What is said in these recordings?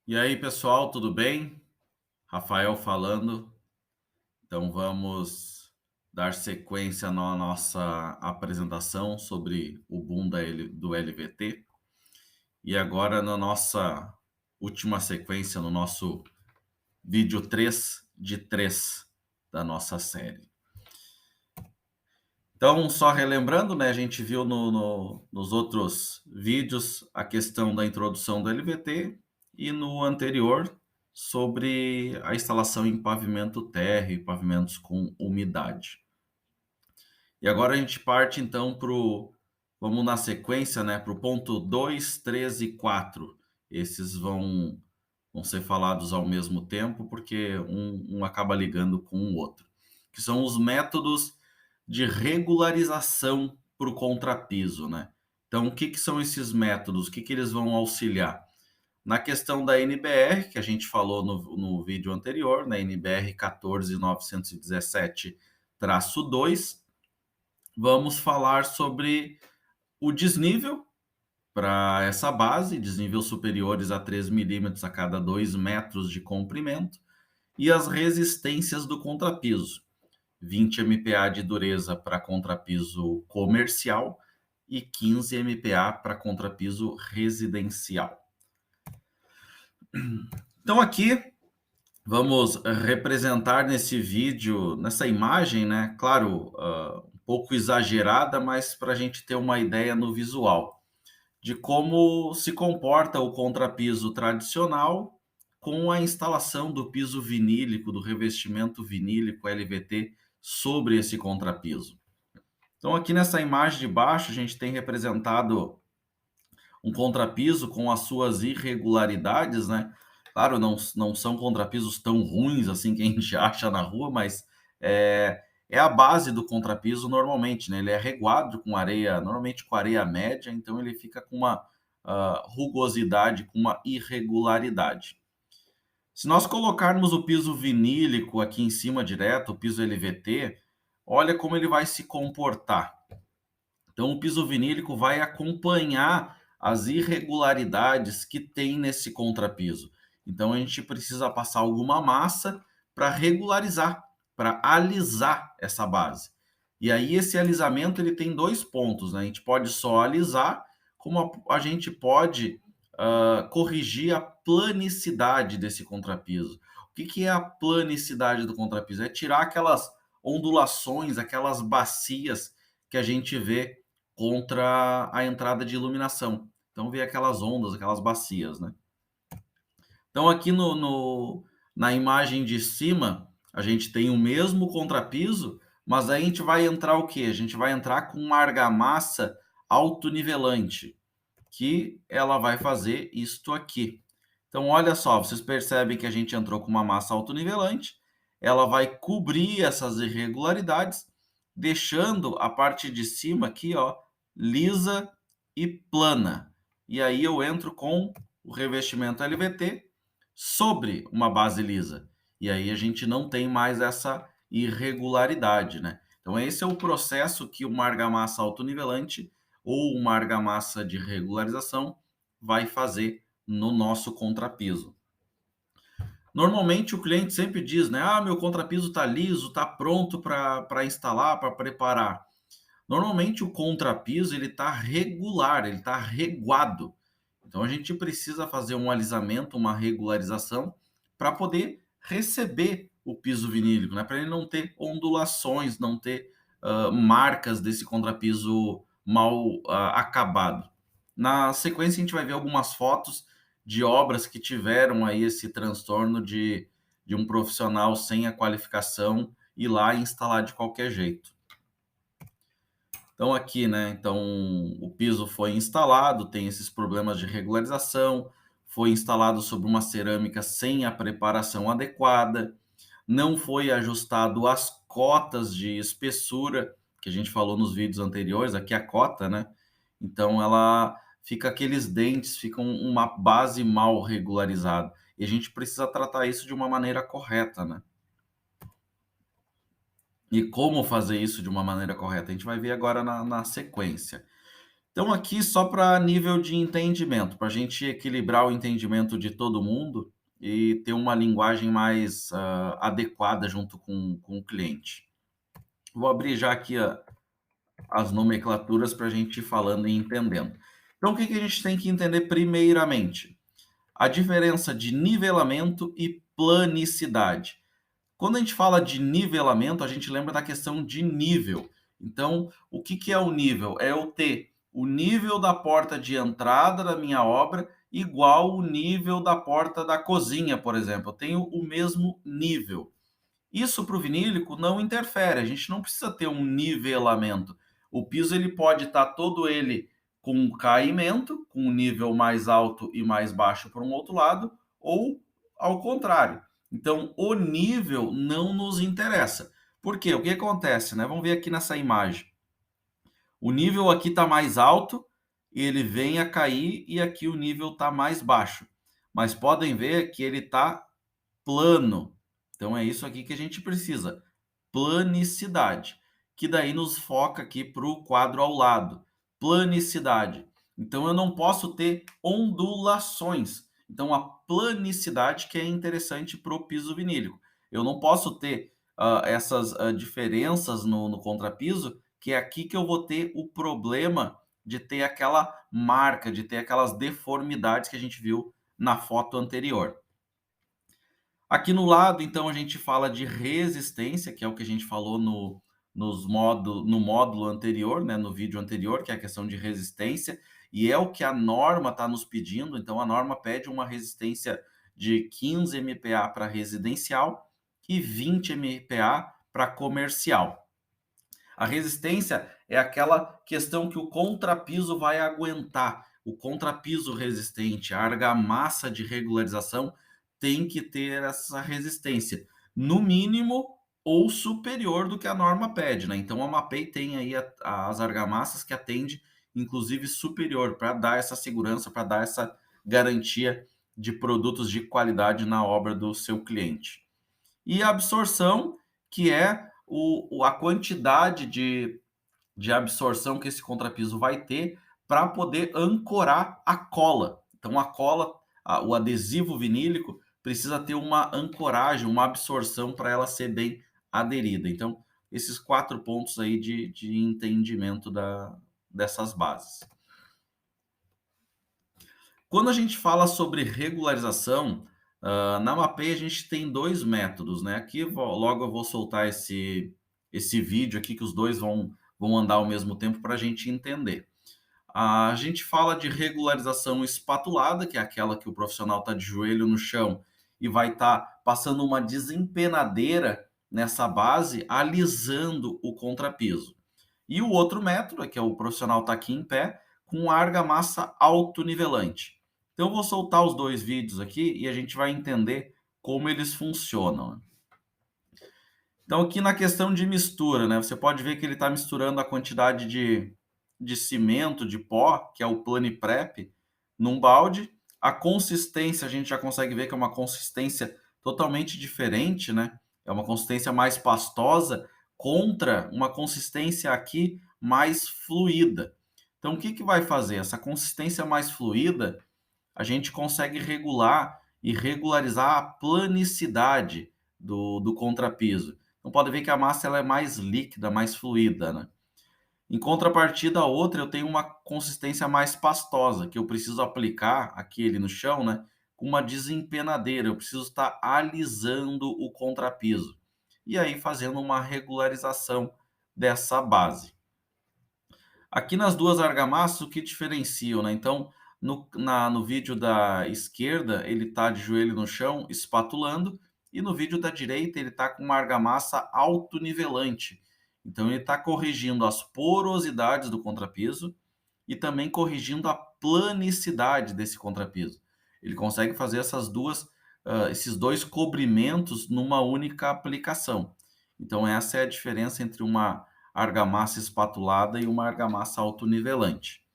E aí, pessoal, tudo bem? Rafael falando. Então, vamos dar sequência na nossa apresentação sobre o boom do LVT. E agora, na nossa última sequência, no nosso vídeo 3 de 3 da nossa série. Então, só relembrando, né, a gente viu nos outros vídeos a questão da introdução do LVT e no anterior sobre a instalação em pavimento térreo e pavimentos com umidade. E agora a gente parte então para o, vamos na sequência, né, para o ponto 2, 3 e 4. Esses vão ser falados ao mesmo tempo, porque um acaba ligando com o outro, que são os métodos de regularização para o contrapiso, né? Então, o que que são esses métodos? O que que eles vão auxiliar? Na questão da NBR, que a gente falou no vídeo anterior, na NBR 14917-2, vamos falar sobre o desnível para essa base, desníveis superiores a 3 milímetros a cada 2 metros de comprimento, e as resistências do contrapiso, 20 MPa de dureza para contrapiso comercial e 15 MPa para contrapiso residencial. Então aqui vamos representar nesse vídeo, nessa imagem, né? Claro, um pouco exagerada, mas para a gente ter uma ideia no visual de como se comporta o contrapiso tradicional com a instalação do piso vinílico, do revestimento vinílico LVT sobre esse contrapiso. Então, aqui nessa imagem de baixo, a gente tem representado um contrapiso com as suas irregularidades, né? Claro, não são contrapisos tão ruins assim que a gente acha na rua, mas é a base do contrapiso normalmente, né? Ele é reguado com areia, normalmente com areia média, então ele fica com uma rugosidade, com uma irregularidade. Se nós colocarmos o piso vinílico aqui em cima direto, o piso LVT, olha como ele vai se comportar. Então, o piso vinílico vai acompanhar as irregularidades que tem nesse contrapiso. Então, a gente precisa passar alguma massa para regularizar, para alisar essa base. E aí, esse alisamento ele tem dois pontos, né? A gente pode só alisar, como a gente pode corrigir a planicidade desse contrapiso. O que, que é a planicidade do contrapiso? É tirar aquelas ondulações, aquelas bacias que a gente vê contra a entrada de iluminação. Então vê aquelas ondas, aquelas bacias, né? Então aqui na imagem de cima, a gente tem o mesmo contrapiso, mas aí a gente vai entrar o quê? A gente vai entrar com uma argamassa autonivelante, que ela vai fazer isto aqui. Então olha só, vocês percebem que a gente entrou com uma massa autonivelante, ela vai cobrir essas irregularidades, deixando a parte de cima aqui, ó, lisa e plana. E aí eu entro com o revestimento LVT sobre uma base lisa. E aí a gente não tem mais essa irregularidade, né? Então esse é o processo que uma argamassa autonivelante ou uma argamassa de regularização vai fazer no nosso contrapiso. Normalmente o cliente sempre diz, né? Ah, meu contrapiso está liso, está pronto para instalar, para preparar. Normalmente o contrapiso ele está regular, ele está reguado. Então a gente precisa fazer um alisamento, uma regularização para poder receber o piso vinílico, né? Para ele não ter ondulações, não ter marcas desse contrapiso mal acabado. Na sequência a gente vai ver algumas fotos de obras que tiveram aí esse transtorno de um profissional sem a qualificação ir lá e instalar de qualquer jeito. Então aqui, né, então o piso foi instalado, tem esses problemas de regularização, foi instalado sobre uma cerâmica sem a preparação adequada, não foi ajustado as cotas de espessura, que a gente falou nos vídeos anteriores, aqui a cota, né? Então ela fica aqueles dentes, fica uma base mal regularizada. E a gente precisa tratar isso de uma maneira correta, né? E como fazer isso de uma maneira correta? A gente vai ver agora na sequência. Então, aqui só para nível de entendimento, para a gente equilibrar o entendimento de todo mundo e ter uma linguagem mais adequada junto com o cliente. Vou abrir já aqui as nomenclaturas para a gente ir falando e entendendo. Então, o que a gente tem que entender primeiramente? A diferença de nivelamento e planicidade. Quando a gente fala de nivelamento, a gente lembra da questão de nível. Então, o que é o nível? É eu ter o nível da porta de entrada da minha obra igual o nível da porta da cozinha, por exemplo. Eu tenho o mesmo nível. Isso para o vinílico não interfere, a gente não precisa ter um nivelamento. O piso ele pode estar todo ele com caimento, com um nível mais alto e mais baixo para um outro lado, ou ao contrário. Então, o nível não nos interessa. Por quê? O que acontece, né? Vamos ver aqui nessa imagem. O nível aqui está mais alto, ele vem a cair e aqui o nível está mais baixo. Mas podem ver que ele está plano. Então é isso aqui que a gente precisa, planicidade, que daí nos foca aqui para o quadro ao lado, planicidade. Então eu não posso ter ondulações. Então a planicidade que é interessante para o piso vinílico. Eu não posso ter essas diferenças no contrapiso, que é aqui que eu vou ter o problema de ter aquela marca, de ter aquelas deformidades que a gente viu na foto anterior. Aqui no lado, então, a gente fala de resistência, que é o que a gente falou no módulo anterior, né, no vídeo anterior, que é a questão de resistência, e é o que a norma está nos pedindo. Então, a norma pede uma resistência de 15 MPa para residencial e 20 MPa para comercial. A resistência é aquela questão que o contrapiso vai aguentar. O contrapiso resistente, a argamassa de regularização tem que ter essa resistência, no mínimo ou superior do que a norma pede, né? Então a MAPEI tem aí as argamassas que atende, inclusive superior, para dar essa segurança, para dar essa garantia de produtos de qualidade na obra do seu cliente. E a absorção, que é a quantidade de absorção que esse contrapiso vai ter para poder ancorar a cola. Então, a cola, o adesivo vinílico, precisa ter uma ancoragem, uma absorção para ela ser bem aderida. Então, esses 4 pontos aí de entendimento dessas bases. Quando a gente fala sobre regularização, na MAPEI a gente tem 2 métodos, né? Aqui logo eu vou soltar esse vídeo aqui que os dois vão andar ao mesmo tempo para a gente entender. A gente fala de regularização espatulada, que é aquela que o profissional está de joelho no chão e vai estar passando uma desempenadeira nessa base, alisando o contrapiso. E o outro método, que é o profissional está aqui em pé, com argamassa autonivelante. Então eu vou soltar os 2 vídeos aqui e a gente vai entender como eles funcionam. Então aqui na questão de mistura, né, você pode ver que ele está misturando a quantidade de cimento, de pó, que é o Planiprep, num balde. A consistência a gente já consegue ver que é uma consistência totalmente diferente, né? É uma consistência mais pastosa contra uma consistência aqui mais fluida. Então o que vai fazer? Essa consistência mais fluida, a gente consegue regular e regularizar a planicidade do contrapiso. Então pode ver que a massa ela é mais líquida, mais fluida, né? Em contrapartida, a outra eu tenho uma consistência mais pastosa, que eu preciso aplicar aqui ele no chão, né, com uma desempenadeira. Eu preciso estar alisando o contrapiso. E aí fazendo uma regularização dessa base. Aqui nas duas argamassas, o que diferenciam, né? Então, no vídeo da esquerda, ele está de joelho no chão, espatulando, e no vídeo da direita, ele está com uma argamassa autonivelante. Então, ele está corrigindo as porosidades do contrapiso e também corrigindo a planicidade desse contrapiso. Ele consegue fazer esses dois cobrimentos numa única aplicação. Então, essa é a diferença entre uma argamassa espatulada e uma argamassa autonivelante.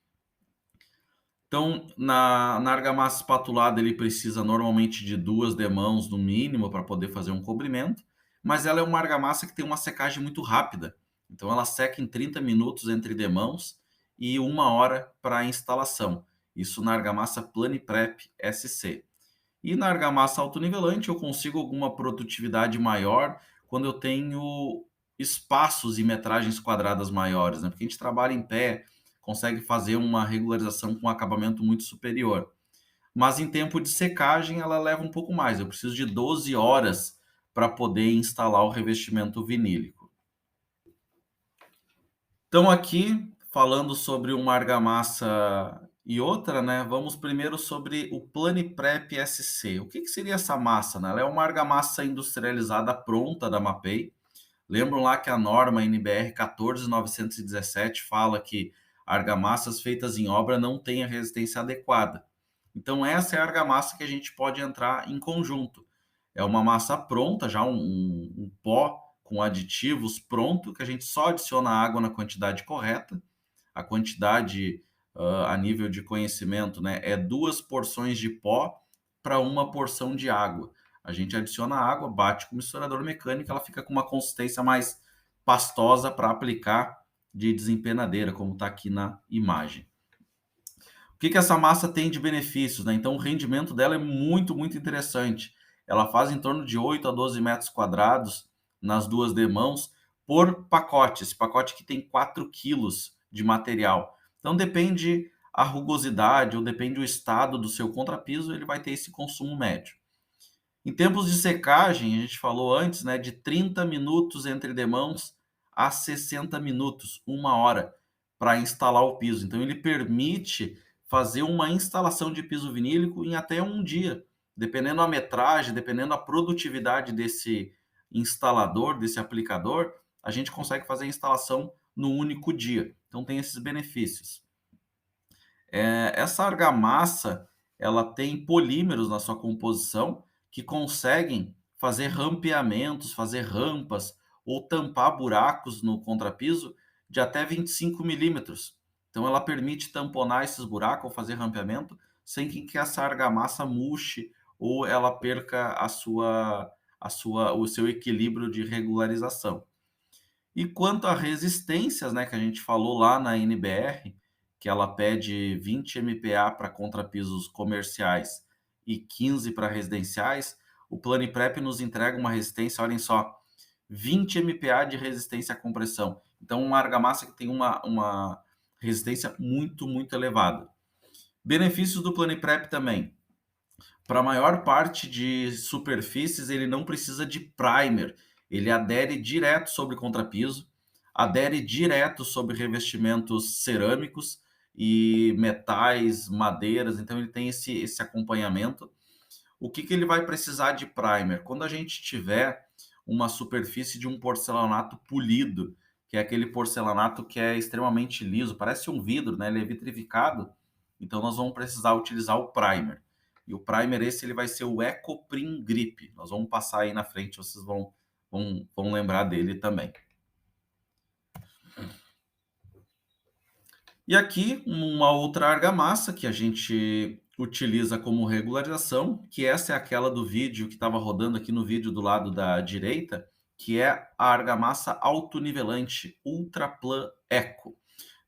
Então, na argamassa espatulada, ele precisa normalmente de 2 demãos no mínimo para poder fazer um cobrimento, mas ela é uma argamassa que tem uma secagem muito rápida. Então, ela seca em 30 minutos entre demãos e 1 hora para a instalação. Isso na argamassa Planiprep SC. E na argamassa autonivelante eu consigo alguma produtividade maior quando eu tenho espaços e metragens quadradas maiores, né? Porque a gente trabalha em pé, consegue fazer uma regularização com um acabamento muito superior. Mas em tempo de secagem ela leva um pouco mais. Eu preciso de 12 horas para poder instalar o revestimento vinílico. Então aqui, falando sobre uma argamassa e outra, né, vamos primeiro sobre o Planiprep SC. O que seria essa massa, né? Ela é uma argamassa industrializada pronta da Mapei. Lembram lá que a norma NBR 14917 fala que argamassas feitas em obra não têm a resistência adequada. Então essa é a argamassa que a gente pode entrar em conjunto. É uma massa pronta, já um pó com aditivos pronto, que a gente só adiciona água na quantidade correta. A quantidade a nível de conhecimento, né, é 2 porções de pó para 1 porção de água. A gente adiciona água, bate com o misturador mecânico, ela fica com uma consistência mais pastosa para aplicar de desempenadeira, como está aqui na imagem. O que essa massa tem de benefícios, né? Então, o rendimento dela é muito, muito interessante. Ela faz em torno de 8 a 12 metros quadrados nas duas demãos por pacote. Esse pacote aqui tem 4 quilos de material. Então, depende a rugosidade ou depende o estado do seu contrapiso, ele vai ter esse consumo médio. Em tempos de secagem, a gente falou antes, né, de 30 minutos entre demãos a 60 minutos, 1 hora, para instalar o piso. Então, ele permite fazer uma instalação de piso vinílico em até um dia, dependendo da metragem, dependendo da produtividade desse instalador, desse aplicador, a gente consegue fazer a instalação no único dia. Então, tem esses benefícios. Essa argamassa, ela tem polímeros na sua composição que conseguem fazer rampeamentos, fazer rampas ou tampar buracos no contrapiso de até 25 milímetros. Então ela permite tamponar esses buracos ou fazer rampeamento sem que essa argamassa murche ou ela perca o seu equilíbrio de regularização. E quanto a resistências, né, que a gente falou lá na NBR, que ela pede 20 MPa para contrapisos comerciais e 15 para residenciais, o Planiprep nos entrega uma resistência, olhem só, 20 MPa de resistência à compressão. Então, uma argamassa que tem uma resistência muito, muito elevada. Benefícios do Planiprep também. Para a maior parte de superfícies, ele não precisa de primer. Ele adere direto sobre contrapiso, adere direto sobre revestimentos cerâmicos e metais, madeiras. Então, ele tem esse acompanhamento. O que ele vai precisar de primer? Quando a gente tiver uma superfície de um porcelanato polido, que é aquele porcelanato que é extremamente liso, parece um vidro, né? Ele é vitrificado. Então, nós vamos precisar utilizar o primer. E o primer ele vai ser o Ecoprim Grip. Nós vamos passar aí na frente, vocês vão lembrar dele também. E aqui uma outra argamassa que a gente utiliza como regularização, que essa é aquela do vídeo que estava rodando aqui no vídeo do lado da direita, que é a argamassa autonivelante Ultraplan Eco.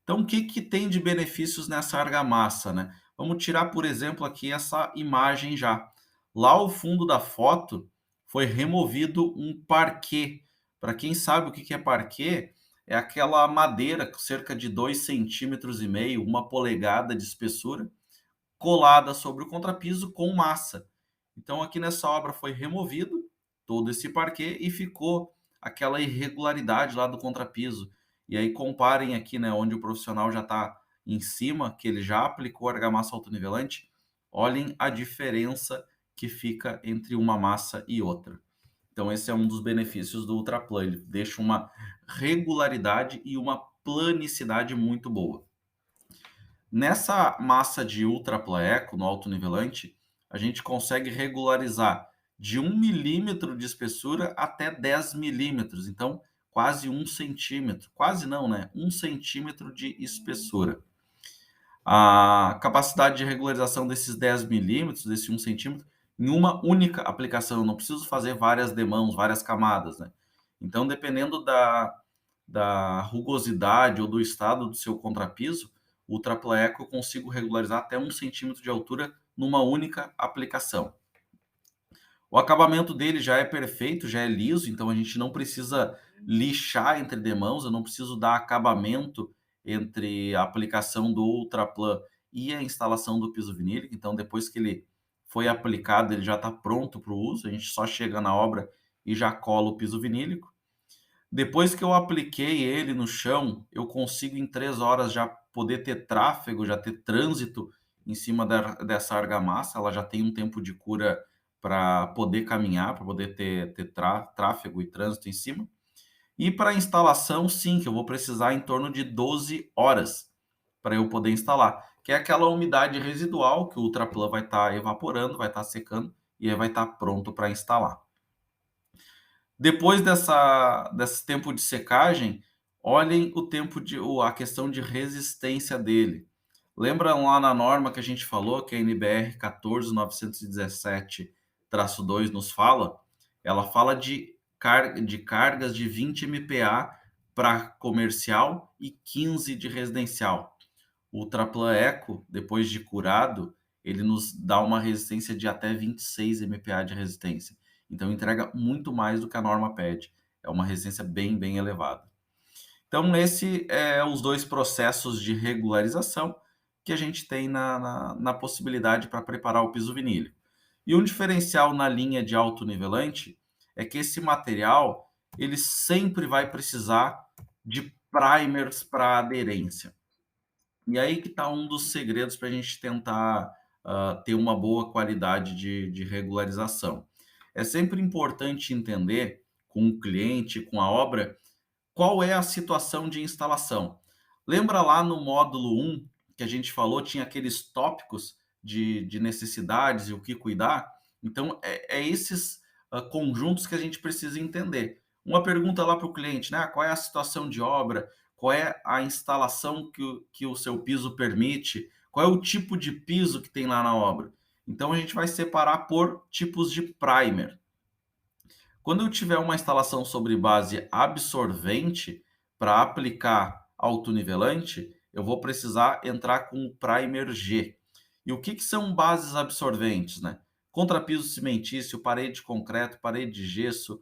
Então, o que tem de benefícios nessa argamassa, né? Vamos tirar, por exemplo, aqui essa imagem já. Lá ao fundo da foto foi removido um parquet. Para quem sabe o que é parquet, é aquela madeira com cerca de 2,5 centímetros, 1 polegada de espessura, colada sobre o contrapiso com massa. Então, aqui nessa obra foi removido todo esse parquet e ficou aquela irregularidade lá do contrapiso. E aí comparem aqui, né, onde o profissional já está em cima, que ele já aplicou argamassa autonivelante, olhem a diferença que fica entre uma massa e outra. Então esse é um dos benefícios do Ultraplan, ele deixa uma regularidade e uma planicidade muito boa. Nessa massa de Ultraplan Eco, no autonivelante, a gente consegue regularizar de 1 milímetro de espessura até 10 milímetros, então quase 1 centímetro, quase não, né? 1 centímetro de espessura. A capacidade de regularização desses 10 milímetros, desse 1 centímetro, em uma única aplicação. Eu não preciso fazer várias demãos, várias camadas, né? Então, dependendo da rugosidade ou do estado do seu contrapiso, O Ultra Plan Eco eu consigo regularizar até 1 centímetro de altura numa única aplicação. O acabamento dele já é perfeito, já é liso, então a gente não precisa lixar entre demãos, eu não preciso dar acabamento entre a aplicação do Ultraplan e a instalação do piso vinílico. Então, depois que ele foi aplicado, ele já está pronto para o uso, a gente só chega na obra e já cola o piso vinílico. Depois que eu apliquei ele no chão, eu consigo em 3 horas já poder ter tráfego, já ter trânsito em cima dessa argamassa, ela já tem um tempo de cura para poder caminhar, para poder ter tráfego e trânsito em cima. E para a instalação, sim, que eu vou precisar em torno de 12 horas para eu poder instalar, que é aquela umidade residual que o Ultraplan vai estar evaporando, vai estar secando e aí vai estar pronto para instalar. Depois desse tempo de secagem, olhem o tempo a questão de resistência dele. Lembra lá na norma que a gente falou, que a NBR 14917-2 nos fala? Ela fala de cargas de 20 MPa para comercial e 15 de residencial. O Ultraplan Eco, depois de curado, ele nos dá uma resistência de até 26 MPa de resistência. Então entrega muito mais do que a norma pede. É uma resistência bem elevada. Então esse é os 2 processos de regularização que a gente tem na possibilidade para preparar o piso vinílico. E um diferencial na linha de alto nivelante é que esse material ele sempre vai precisar de primers para aderência. E aí que está um dos segredos para a gente tentar ter uma boa qualidade de regularização. É sempre importante entender com o cliente, com a obra, qual é a situação de instalação. Lembra lá no módulo 1 que a gente falou, tinha aqueles tópicos de necessidades e o que cuidar? Então, é esses conjuntos que a gente precisa entender. Uma pergunta lá para o cliente, né? Qual é a situação de obra? Qual é a instalação que o seu piso permite? Qual é o tipo de piso que tem lá na obra? Então, a gente vai separar por tipos de primer. Quando eu tiver uma instalação sobre base absorvente para aplicar autonivelante, eu vou precisar entrar com o primer G. E o que são bases absorventes, né? Contrapiso cimentício, parede de concreto, parede de gesso,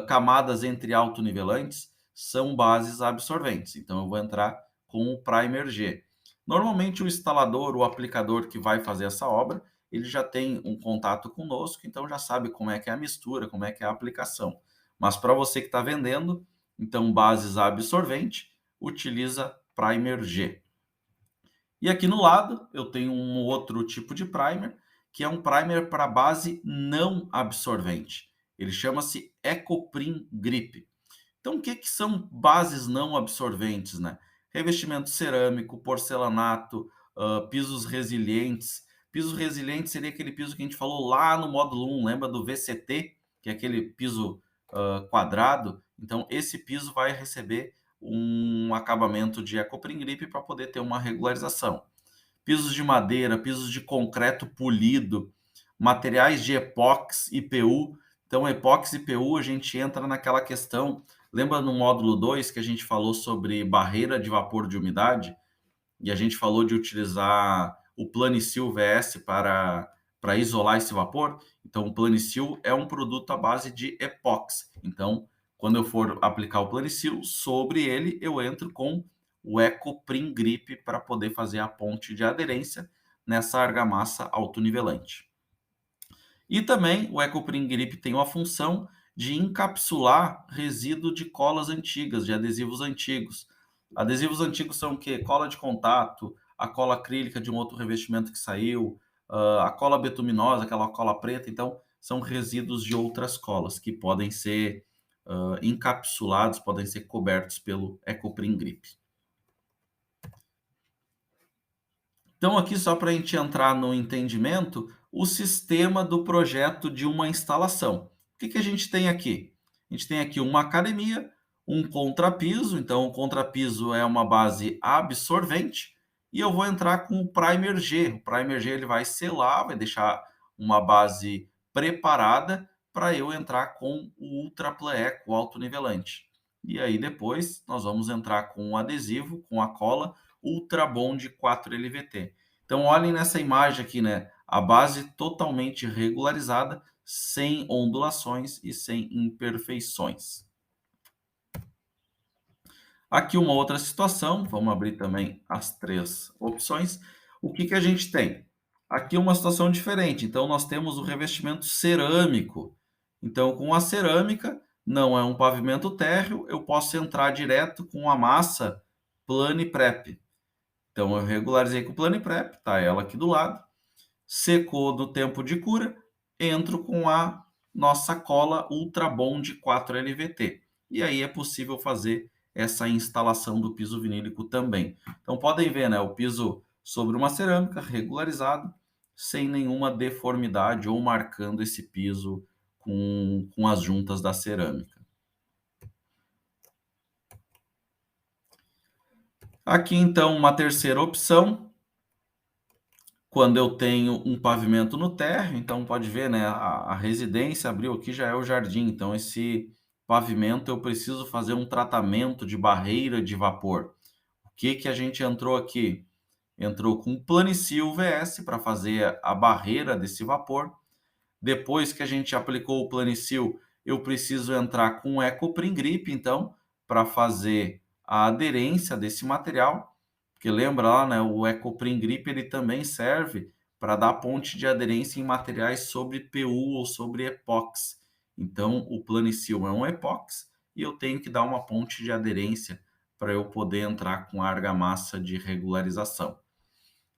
camadas entre autonivelantes são bases absorventes. Então eu vou entrar com o primer G. Normalmente o instalador, o aplicador que vai fazer essa obra, ele já tem um contato conosco, então já sabe como é que é a mistura, como é que é a aplicação. Mas para você que está vendendo, então bases absorvente, utiliza primer G. E aqui no lado eu tenho um outro tipo de primer, que é um primer para base não absorvente. Ele chama-se Ecoprim Grip. Então, o que são bases não absorventes, né? Revestimento cerâmico, porcelanato, pisos resilientes. Piso resiliente seria aquele piso que a gente falou lá no módulo 1, lembra do VCT, que é aquele piso quadrado? Então, esse piso vai receber um acabamento de Ecoprim Grip para poder ter uma regularização. Pisos de madeira, pisos de concreto polido, materiais de epóxi e PU. Então, epóxi e PU, a gente entra naquela questão. Lembra no módulo 2 que a gente falou sobre barreira de vapor de umidade? E a gente falou de utilizar o Planicil VS para isolar esse vapor? Então, o Planicil é um produto à base de epóxi. Então, quando eu for aplicar o Planicil, sobre ele eu entro com o Ecoprim Grip para poder fazer a ponte de aderência nessa argamassa autonivelante. E também o Ecoprim Grip tem uma função de encapsular resíduo de colas antigas, de adesivos antigos. Adesivos antigos são o quê? Cola de contato, a cola acrílica de um outro revestimento que saiu, a cola betuminosa, aquela cola preta. Então, são resíduos de outras colas que podem ser encapsulados, podem ser cobertos pelo Ecoprim Grip. Então, aqui só para a gente entrar no entendimento, o sistema do projeto de uma instalação. O que a gente tem aqui? A gente tem aqui uma academia, um contrapiso, então o contrapiso é uma base absorvente, e eu vou entrar com o primer G. O primer G ele vai selar, vai deixar uma base preparada para eu entrar com o Ultraplan Eco, o autonivelante. E aí depois nós vamos entrar com o adesivo, com a cola, Ultra Bond 4LVT. Então olhem nessa imagem aqui, né, a base totalmente regularizada, sem ondulações e sem imperfeições. Aqui uma outra situação, vamos abrir também as 3 opções. O que que a gente tem? Aqui uma situação diferente, então nós temos o revestimento cerâmico. Então com a cerâmica, não é um pavimento térreo, eu posso entrar direto com a massa Plane Prep. Então eu regularizei com o Plane Prep, tá ela aqui do lado. Secou do tempo de cura, entro com a nossa cola Ultra Bond 4LVT. E aí é possível fazer essa instalação do piso vinílico também. Então podem ver, né, o piso sobre uma cerâmica regularizado, sem nenhuma deformidade ou marcando esse piso com as juntas da cerâmica. Aqui então uma terceira opção, quando eu tenho um pavimento no térreo, então pode ver, né, a residência abriu aqui, já é o jardim, então esse pavimento eu preciso fazer um tratamento de barreira de vapor. O que que a gente entrou aqui? Entrou com Planicil VS para fazer a barreira desse vapor. Depois que a gente aplicou o Planicil, eu preciso entrar com o Ecoprim Grip, então, para fazer a aderência desse material. Porque lembra lá, né, o Ecoprim Grip ele também serve para dar ponte de aderência em materiais sobre PU ou sobre epóxi. Então, o Planicil é um epóxi e eu tenho que dar uma ponte de aderência para eu poder entrar com a argamassa de regularização.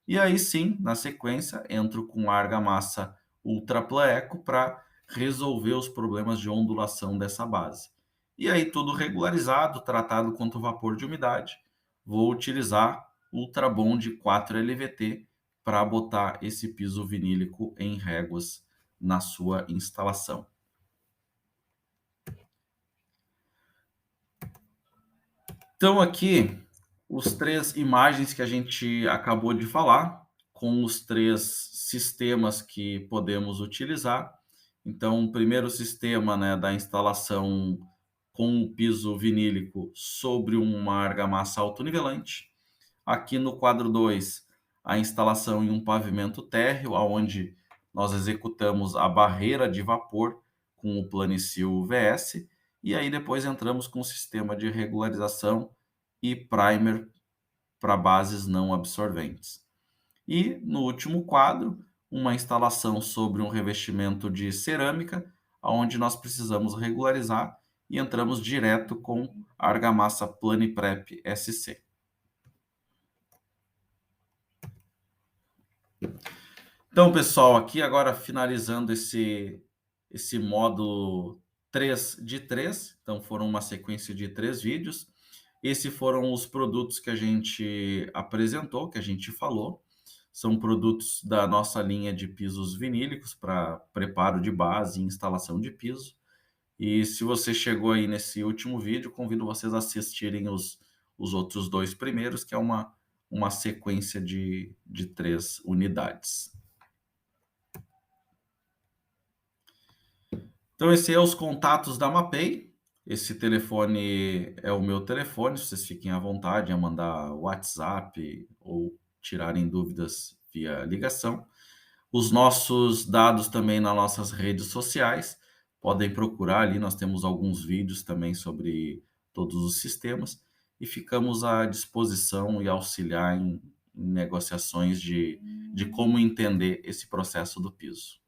E aí sim, na sequência, entro com a argamassa Ultra Plan Eco para resolver os problemas de ondulação dessa base. E aí tudo regularizado, tratado contra o vapor de umidade, vou utilizar Ultra Bond 4LVT para botar esse piso vinílico em réguas na sua instalação. Então aqui os 3 imagens que a gente acabou de falar, com os 3 sistemas que podemos utilizar. Então, o primeiro sistema, né, da instalação com o piso vinílico sobre uma argamassa autonivelante. Aqui no quadro 2, a instalação em um pavimento térreo, onde nós executamos a barreira de vapor com o Planicil VS, e aí depois entramos com o sistema de regularização e primer para bases não absorventes. E no último quadro, uma instalação sobre um revestimento de cerâmica, onde nós precisamos regularizar e entramos direto com a argamassa Planiprep SC. Então, pessoal, aqui agora finalizando esse módulo 3 de 3, então foram uma sequência de 3 vídeos. Esses foram os produtos que a gente apresentou, que a gente falou. São produtos da nossa linha de pisos vinílicos para preparo de base e instalação de piso. E se você chegou aí nesse último vídeo, convido vocês a assistirem os outros 2 primeiros, que é uma sequência de 3 unidades. Então, esse é os contatos da Mapei. Esse telefone é o meu telefone, vocês fiquem à vontade a mandar WhatsApp ou tirarem dúvidas via ligação. Os nossos dados também nas nossas redes sociais, podem procurar ali, nós temos alguns vídeos também sobre todos os sistemas e ficamos à disposição e auxiliar em negociações de como entender esse processo do piso.